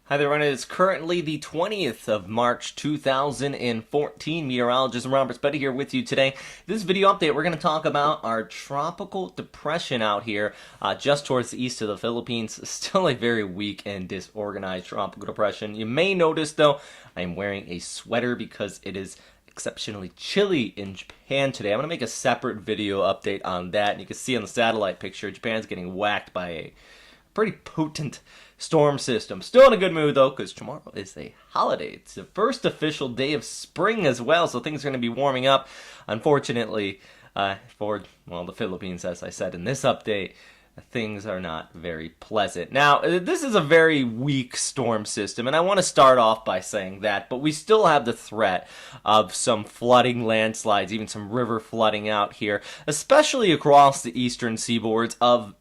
Hi there, everyone. It's currently the 20th of March 2014. Meteorologist Robert Spetty here with you today. This video update, we're going to talk about our tropical depression out here just towards the east of the Philippines. Still a very weak and disorganized tropical depression. You may notice, though, I'm wearing a sweater because it is exceptionally chilly in Japan today. I'm going to make a separate video update on that. And you can see on the satellite picture, Japan's getting whacked by a pretty potent storm system. Still in a good mood though, because tomorrow is a holiday. It's the first official day of spring as well, so things are going to be warming up. Unfortunately, for the Philippines, as I said in this update, things are not very pleasant. Now, this is a very weak storm system, and I want to start off by saying that, but we still have the threat of some flooding, landslides, even some river flooding out here, especially across the eastern seaboards of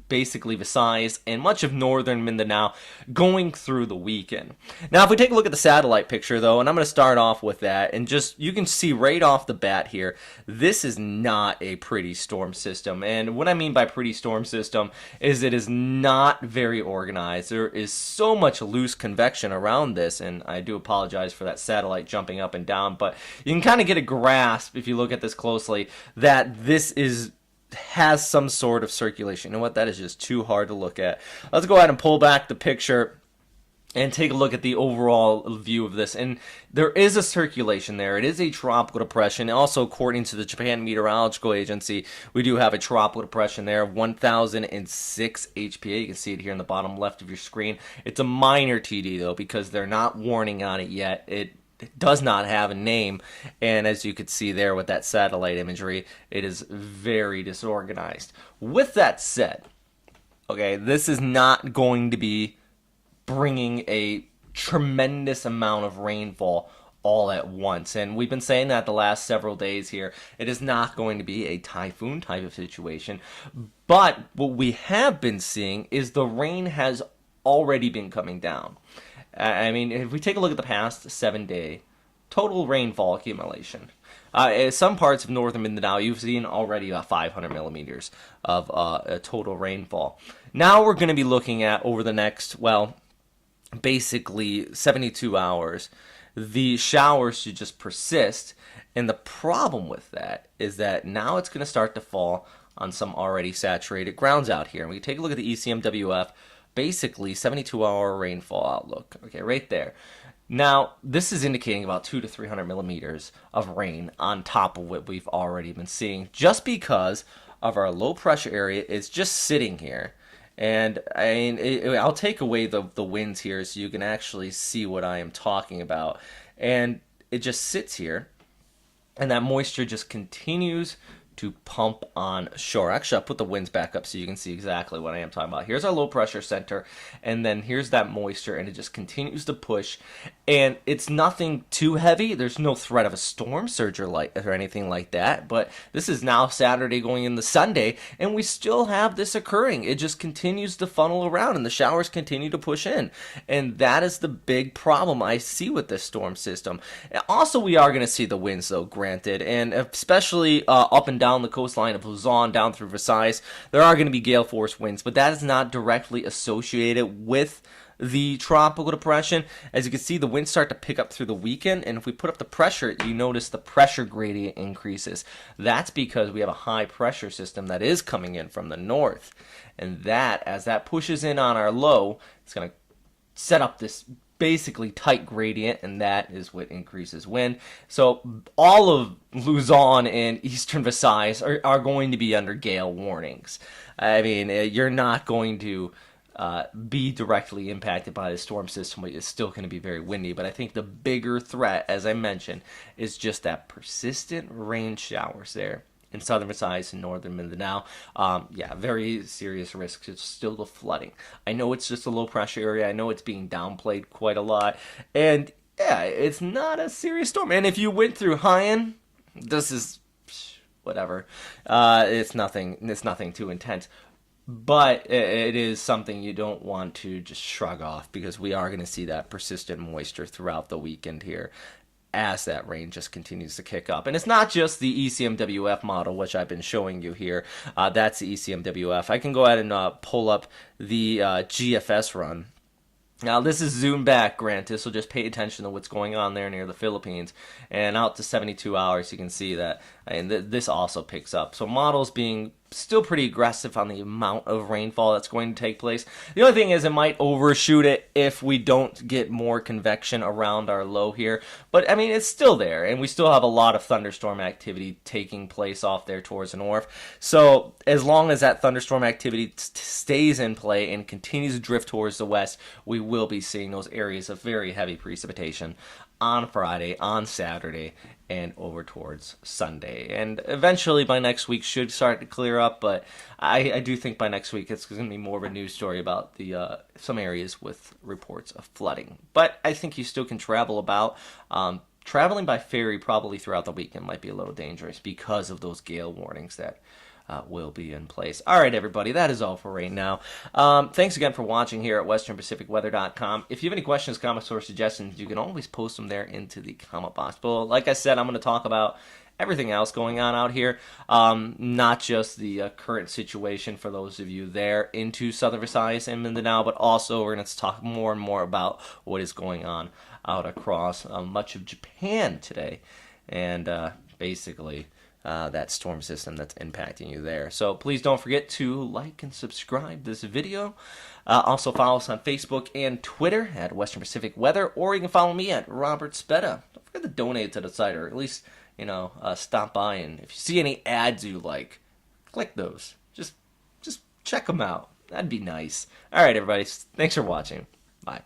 basically Visayas and much of northern Mindanao going through the weekend. Now, if we take a look at the satellite picture, though, and I'm going to start off with that, and just, you can see right off the bat here, this is not a pretty storm system. And what I mean by pretty storm system is it is not very organized. There is so much loose convection around this, and I do apologize for that satellite jumping up and down, but you can kind of get a grasp, if you look at this closely, that this has some sort of circulation. You know what? That is just too hard to look at. Let's go ahead and pull back the picture and take a look at the overall view of this. And there is a circulation there. It is a tropical depression. Also, according to the Japan Meteorological Agency, we do have a tropical depression there of 1006 HPA. You can see it here in the bottom left of your screen. It's a minor TD, though, because they're not warning on it yet. It does not have a name, and as you could see there with that satellite imagery, it is very disorganized. With that said, okay, this is not going to be bringing a tremendous amount of rainfall all at once, and we've been saying that the last several days here. It is not going to be a typhoon type of situation, but what we have been seeing is the rain has already been coming down. I mean, if we take a look at the past 7-day total rainfall accumulation, in some parts of northern Mindanao, you've seen already about 500 millimeters of total rainfall. Now we're going to be looking at, over the next, basically 72 hours, the showers should just persist. And the problem with that is that now it's going to start to fall on some already saturated grounds out here. And we take a look at the ECMWF, basically 72-hour rainfall outlook. Okay, right there. Now, this is indicating about 200 to 300 millimeters of rain on top of what we've already been seeing, just because of our low pressure area is just sitting here. And I mean, I'll take away the winds here so you can actually see what I am talking about. And it just sits here, and that moisture just continues to pump on shore. Actually, I'll put the winds back up so you can see exactly what I am talking about. Here's our low pressure center, and then here's that moisture, and it just continues to push, and it's nothing too heavy. There's no threat of a storm surge or anything like that, but this is now Saturday going into Sunday, and we still have this occurring. It just continues to funnel around, and the showers continue to push in, and that is the big problem I see with this storm system. Also, we are going to see the winds, though, granted, and especially up and down the coastline of Luzon down through Visayas, there are going to be gale force winds, but that is not directly associated with the tropical depression. As you can see, the winds start to pick up through the weekend, and if we put up the pressure, you notice the pressure gradient increases. That's because we have a high pressure system that is coming in from the north, and that, as that pushes in on our low, it's going to set up this basically tight gradient, and that is what increases wind. So all of Luzon and eastern Visayas are going to be under gale warnings. I mean, you're not going to be directly impacted by the storm system, but it's still going to be very windy. But I think the bigger threat, as I mentioned, is just that persistent rain showers there in southern Visayas and northern Mindanao. Very serious risks. It's still the flooding. I know it's just a low pressure area. I know it's being downplayed quite a lot. And yeah, it's not a serious storm. And if you went through Haiyan, this is whatever. It's nothing too intense. But it is something you don't want to just shrug off, because we are going to see that persistent moisture throughout the weekend here as that rain just continues to kick up. And it's not just the ECMWF model, which I've been showing you here. That's the ECMWF. I can go ahead and pull up the GFS run Now, this is zoomed back, granted, so just pay attention to what's going on there near the Philippines. And out to 72 hours, you can see that, and this also picks up. So models being still pretty aggressive on the amount of rainfall that's going to take place. The only thing is it might overshoot it if we don't get more convection around our low here. But, I mean, it's still there, and we still have a lot of thunderstorm activity taking place off there towards the north. So as long as that thunderstorm activity stays in play and continues to drift towards the west, we will be seeing those areas of very heavy precipitation on Friday, on Saturday, and over towards Sunday. And eventually by next week should start to clear up, but I do think by next week it's going to be more of a news story about the some areas with reports of flooding. But I think you still can travel about. Traveling by ferry probably throughout the weekend might be a little dangerous because of those gale warnings that will be in place. All right, everybody, that is all for right now. Thanks again for watching here at westernpacificweather.com. If you have any questions, comments, or suggestions, you can always post them there into the comment box below. Like I said, I'm going to talk about everything else going on out here, not just the current situation for those of you there into Southern Visayas and Mindanao, but also we're going to talk more and more about what is going on out across much of Japan today, and basically that storm system that's impacting you there. So please don't forget to like and subscribe this video. Also follow us on Facebook and Twitter at Western Pacific Weather, or you can follow me at Robert Speta. Don't forget to donate to the site, or at least stop by, and if you see any ads you like, click those. Just check them out. That'd be nice. All right, everybody. Thanks for watching. Bye.